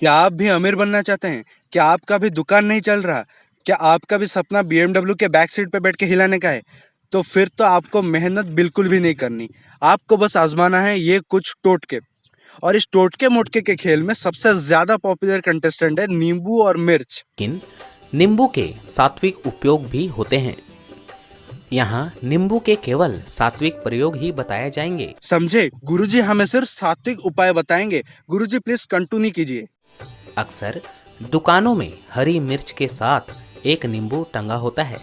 क्या आप भी अमीर बनना चाहते हैं? क्या आपका भी दुकान नहीं चल रहा? क्या आपका भी सपना BMW के बैक सीट पे बैठ के हिलाने का है? तो फिर तो आपको मेहनत बिल्कुल भी नहीं करनी। आपको बस आजमाना है ये कुछ टोटके। और इस टोटके मोटके के खेल में सबसे ज्यादा पॉपुलर कंटेस्टेंट है नींबू और मिर्च। लेकिन नींबू के सात्विक उपयोग भी होते हैं। यहाँ नींबू के केवल सात्विक प्रयोग ही बताए जाएंगे। समझे? गुरुजी हमें सिर्फ सात्विक उपाय बताएंगे। गुरुजी प्लीज कंटिन्यू कीजिए। अक्सर दुकानों में हरी मिर्च के साथ एक नींबू टंगा होता है।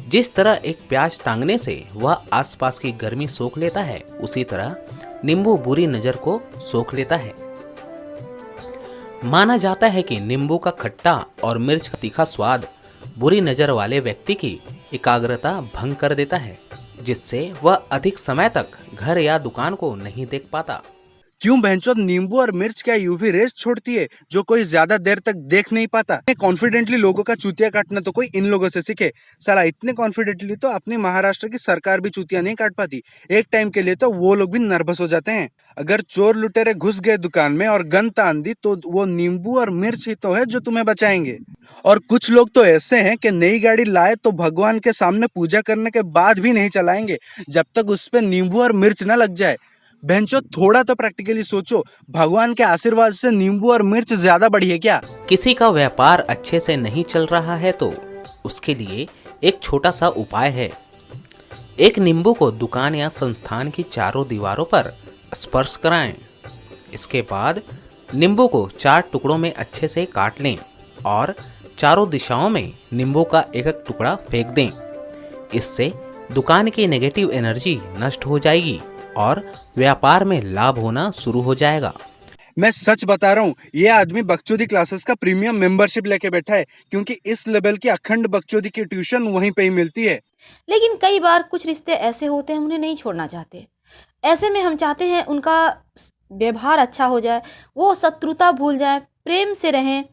जिस तरह एक प्याज टांगने से वह आसपास की गर्मी सोख लेता है, उसी तरह नींबू बुरी नजर को सोख लेता है। माना जाता है कि नींबू का खट्टा और मिर्च का तीखा स्वाद बुरी नजर वाले व्यक्ति की एकाग्रता भंग कर देता है, जिससे वह अधिक समय तक घर या दुकान को नहीं देख पाता। क्यों भैंचोद? नींबू और मिर्च क्या यूवी रेस छोड़ती है जो कोई ज्यादा देर तक देख नहीं पाता? कॉन्फिडेंटली लोगों का चूतिया काटना तो कोई इन लोगों से सीखे। साला इतने कॉन्फिडेंटली तो अपनी महाराष्ट्र की सरकार भी चूतिया नहीं काट पाती। एक टाइम के लिए तो वो लोग भी नर्वस हो जाते हैं। अगर चोर लुटेरे घुस गए दुकान में और गन तान दी तो वो नींबू और मिर्च ही तो है जो तुम्हें बचाएंगे। और कुछ लोग तो ऐसे हैं कि नई गाड़ी लाए तो भगवान के सामने पूजा करने के बाद भी नहीं चलाएंगे जब तक उस पे नींबू और मिर्च न लग जाए। बहनचोद थोड़ा तो प्रैक्टिकली सोचो, भगवान के आशीर्वाद से नींबू और मिर्च ज्यादा बड़ी है क्या? किसी का व्यापार अच्छे से नहीं चल रहा है तो उसके लिए एक छोटा सा उपाय है। एक नींबू को दुकान या संस्थान की चारों दीवारों पर स्पर्श कराएं। इसके बाद नींबू को 4 टुकड़ों में अच्छे से काट लें और चारों दिशाओं में नींबू का एक एक टुकड़ा फेंक दें। इससे दुकान की नेगेटिव एनर्जी नष्ट हो जाएगी और व्यापार में लाभ होना शुरू हो जाएगा। मैं सच बता रहा हूँ, ये आदमी बकचोदी क्लासेस का प्रीमियम मेंबरशिप लेके बैठा है, क्योंकि इस लेवल की अखंड बकचोदी की ट्यूशन वहीं पे ही मिलती है। लेकिन कई बार कुछ रिश्ते ऐसे होते हैं, हम उन्हें नहीं छोड़ना चाहते। ऐसे में हम चाहते हैं उनका व्यवहार अच्छा हो जाए, वो शत्रुता भूल जाए, प्रेम से रहें।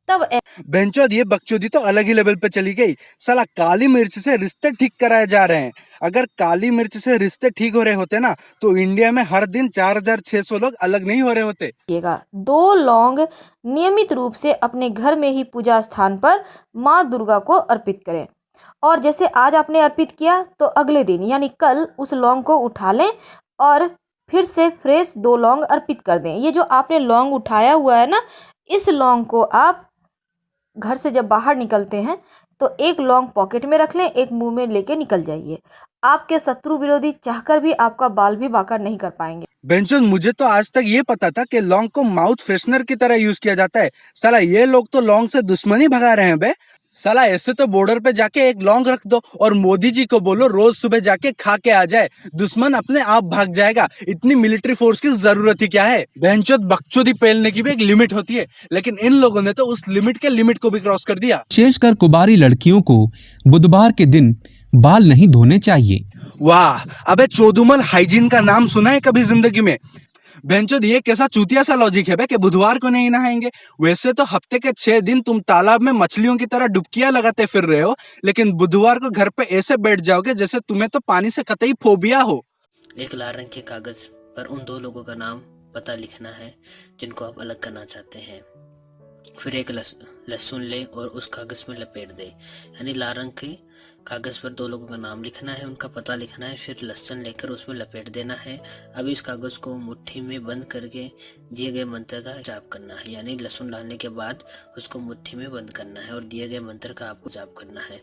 तब बेंचोद ये बकचोदी तो अलग ही लेवल पे चली गई। साला काली मिर्च से रिश्ते ठीक कराए जा रहे हैं। अगर काली मिर्च से रिश्ते ठीक हो रहे होते ना तो इंडिया में हर दिन 4600 लोग अलग नहीं हो रहे होते। 2 लौंग नियमित रूप से अपने घर में ही पूजा स्थान पर माँ दुर्गा को अर्पित करें। और जैसे आज आपने अर्पित किया तो अगले दिन यानी कल उस लौंग को उठा लें और फिर से फ्रेश 2 लौंग अर्पित कर दें। ये जो आपने लौंग उठाया हुआ है ना, इस लौंग को आप घर से जब बाहर निकलते हैं तो एक लौंग पॉकेट में रख लें, एक मुंह में लेके निकल जाइए। आपके शत्रु विरोधी चाहकर भी आपका बाल भी बांका नहीं कर पाएंगे। बेंचोद मुझे तो आज तक ये पता था कि लौंग को माउथ फ्रेशनर की तरह यूज किया जाता है। साला ये लोग तो लौंग से दुश्मनी भगा रहे हैं बे। साला ऐसे तो बॉर्डर पे जाके एक लौंग रख दो और मोदी जी को बोलो रोज सुबह जाके खा के आ जाए, दुश्मन अपने आप भाग जाएगा। इतनी मिलिट्री फोर्स की जरूरत ही क्या है? बहनचोद बकचोदी पेलने की भी एक लिमिट होती है, लेकिन इन लोगों ने तो उस लिमिट के लिमिट को भी क्रॉस कर दिया। विशेषकर कुबारी लड़कियों को बुधवार के दिन बाल नहीं धोने चाहिए। वाह, अबे चोदुमल हाइजीन का नाम सुना है कभी जिंदगी में? बेंचोद ये कैसा चूतिया सा लॉजिक है बे कि बुधवार को नहीं नहाएंगे? वैसे तो हफ्ते के 6 दिन तुम तालाब में मछलियों की तरह डुबकियां लगाते फिर रहे हो, लेकिन बुधवार को घर पे ऐसे बैठ जाओगे जैसे तुम्हें तो पानी से कतई फोबिया हो। एक लाल रंग के कागज पर उन 2 लोगों का नाम पता लिखना है जिनको आप अलग करना चाहते हैं। फिर एक लहसुन ले और उस कागज में लपेट दे। यानी लाल रंग के कागज पर 2 लोगों का नाम लिखना है, उनका पता लिखना है, फिर लहसुन लेकर उसमें लपेट देना है। अब इस कागज को मुट्ठी में बंद करके दिए गए मंत्र का जाप करना है। यानी लहसुन डालने के बाद उसको मुट्ठी में बंद करना है और दिए गए मंत्र का आपको जाप करना है।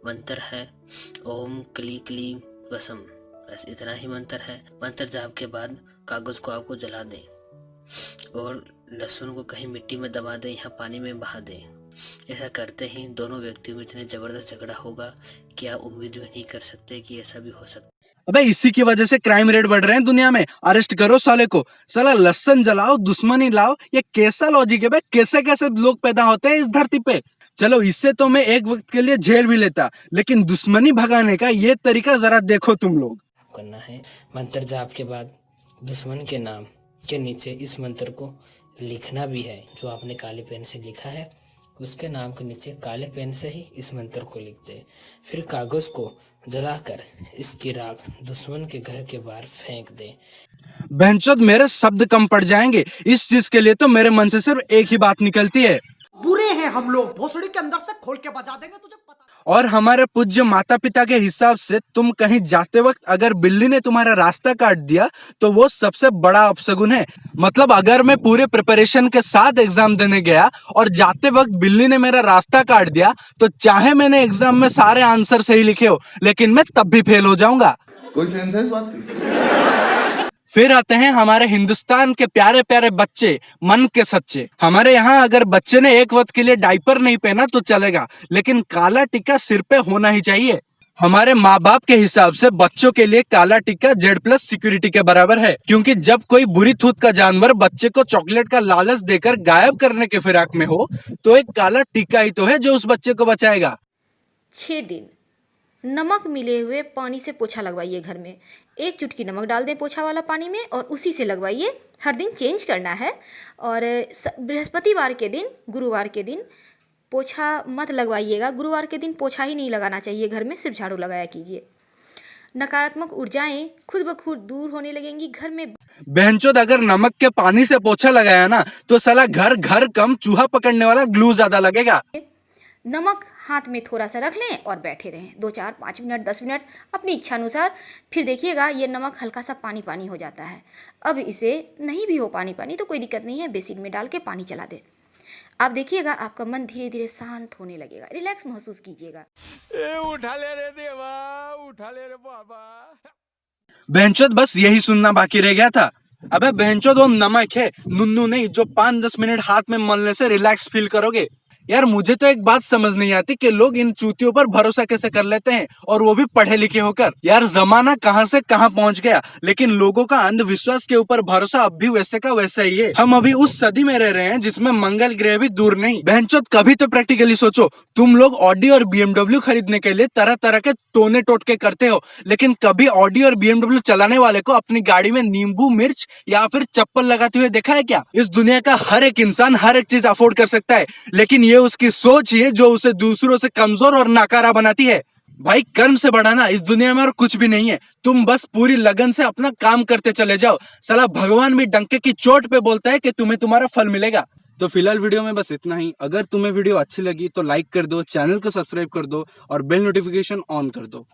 मंत्र है ओम क्ली क्ली वसम, बस इतना ही मंत्र है। मंत्र जाप के बाद कागज को आपको जला दें और लहसुन को कहीं मिट्टी में दबा दें या पानी में बहा दें। ऐसा करते ही दोनों व्यक्तियों में इतने जबरदस्त झगड़ा होगा कि आप उम्मीद भी नहीं कर सकते कि ऐसा भी हो सकता। अबे इसी की वजह से क्राइम रेट बढ़ रहे हैं दुनिया में। अरेस्ट करो साले को। साला लहसुन जलाओ दुश्मनी लाओ, ये कैसा लॉजिक है बे? कैसे कैसे लोग पैदा होते हैं इस धरती पे? चलो इससे तो मैं एक वक्त के लिए झेल भी लेता, लेकिन दुश्मनी भगाने का ये तरीका जरा देखो तुम लोग। करना है मंत्र जाप के बाद दुश्मन के नाम के नीचे इस मंत्र को लिखना भी है। जो आपने काले पेन से लिखा है उसके नाम के नीचे काले पेन से ही इस मंत्र को लिख दे। फिर कागज को जलाकर इसकी राख दुश्मन के घर के बाहर फेंक दे। बहनचोद मेरे शब्द कम पड़ जाएंगे, इस चीज के लिए तो मेरे मन से सिर्फ एक ही बात निकलती है, बुरे हैं हम लोग, भोसड़ी के अंदर से खोल के बजा देंगे तुझे पता। और हमारे पूज्य माता पिता के हिसाब से तुम कहीं जाते वक्त अगर बिल्ली ने तुम्हारा रास्ता काट दिया तो वो सबसे बड़ा अपशगुन है। मतलब अगर मैं पूरे प्रिपरेशन के साथ एग्जाम देने गया और जाते वक्त बिल्ली ने मेरा रास्ता काट दिया तो चाहे मैंने एग्जाम में सारे आंसर सही लिखे हो लेकिन मैं तब भी फेल हो जाऊंगा। कोई सेंस है इस बात की? फिर आते हैं हमारे हिंदुस्तान के प्यारे प्यारे बच्चे, मन के सच्चे। हमारे यहाँ अगर बच्चे ने एक वक्त के लिए डायपर नहीं पहना तो चलेगा, लेकिन काला टीका सिर पे होना ही चाहिए। हमारे माँ बाप के हिसाब से बच्चों के लिए काला टीका Z+ सिक्योरिटी के बराबर है, क्योंकि जब कोई बुरी थूत का जानवर बच्चे को चॉकलेट का लालच देकर गायब करने के फिराक में हो तो एक काला टीका ही तो है जो उस बच्चे को बचाएगा। 6 दिन नमक मिले हुए पानी से पोछा लगवाइए घर में। 1 चुटकी नमक डाल दें पोछा वाला पानी में और उसी से लगवाइए। हर दिन चेंज करना है। और बृहस्पतिवार के दिन, गुरुवार के दिन पोछा मत लगवाइएगा। गुरुवार के दिन पोछा ही नहीं लगाना चाहिए घर में, सिर्फ झाड़ू लगाया कीजिए। नकारात्मक ऊर्जाएं खुद ब खुद दूर होने लगेंगी घर में। बहनचोद अगर नमक के पानी से पोछा लगाया ना तो साला घर घर कम चूहा पकड़ने वाला ग्लू ज्यादा लगेगा। नमक हाथ में थोड़ा सा रख लें और बैठे रहें 2, 4, 5 मिनट, 10 मिनट अपनी इच्छा अनुसार। फिर देखिएगा ये नमक हल्का सा पानी पानी हो जाता है। अब इसे नहीं भी हो पानी पानी तो कोई दिक्कत नहीं है, बेसिन में डाल के पानी चला दें। आप देखिएगा आपका मन धीरे धीरे शांत होने लगेगा, रिलैक्स महसूस कीजिएगा। उठा ले रे देवा, उठा ले रे बाबा। बहनचोद बस यही सुनना बाकी रह गया था। अबे बहनचोद वो नमक है, नुन्नू नहीं, जो 5-10 मिनट हाथ में मलने से रिलैक्स फील करोगे। यार मुझे तो एक बात समझ नहीं आती कि लोग इन चूतियों पर भरोसा कैसे कर लेते हैं, और वो भी पढ़े लिखे होकर। यार जमाना कहां से कहां पहुंच गया, लेकिन लोगों का अंधविश्वास के ऊपर भरोसा अब भी वैसे का वैसा ही है। हम अभी उस सदी में रह रहे हैं जिसमें मंगल ग्रह भी दूर नहीं। बहनचोद कभी तो प्रैक्टिकली सोचो, तुम लोग ऑडी और BMW खरीदने के लिए तरह तरह के टोने टोटके करते हो, लेकिन कभी ऑडी और BMW चलाने वाले को अपनी गाड़ी में नींबू मिर्च या फिर चप्पल लगाते हुए देखा है क्या? इस दुनिया का हर एक इंसान हर एक चीज अफोर्ड कर सकता है, लेकिन ये उसकी सोच ही है जो उसे दूसरों से कमजोर और नाकारा बनाती है। भाई कर्म से बढ़ाना इस दुनिया में और कुछ भी नहीं है। तुम बस पूरी लगन से अपना काम करते चले जाओ। साला भगवान भी डंके की चोट पे बोलता है कि तुम्हें तुम्हारा फल मिलेगा। तो फिलहाल वीडियो में बस इतना ही। अगर तुम्हें वीडियो अच्छी लगी तो लाइक कर दो, चैनल को सब्सक्राइब कर दो और बेल नोटिफिकेशन ऑन कर दो।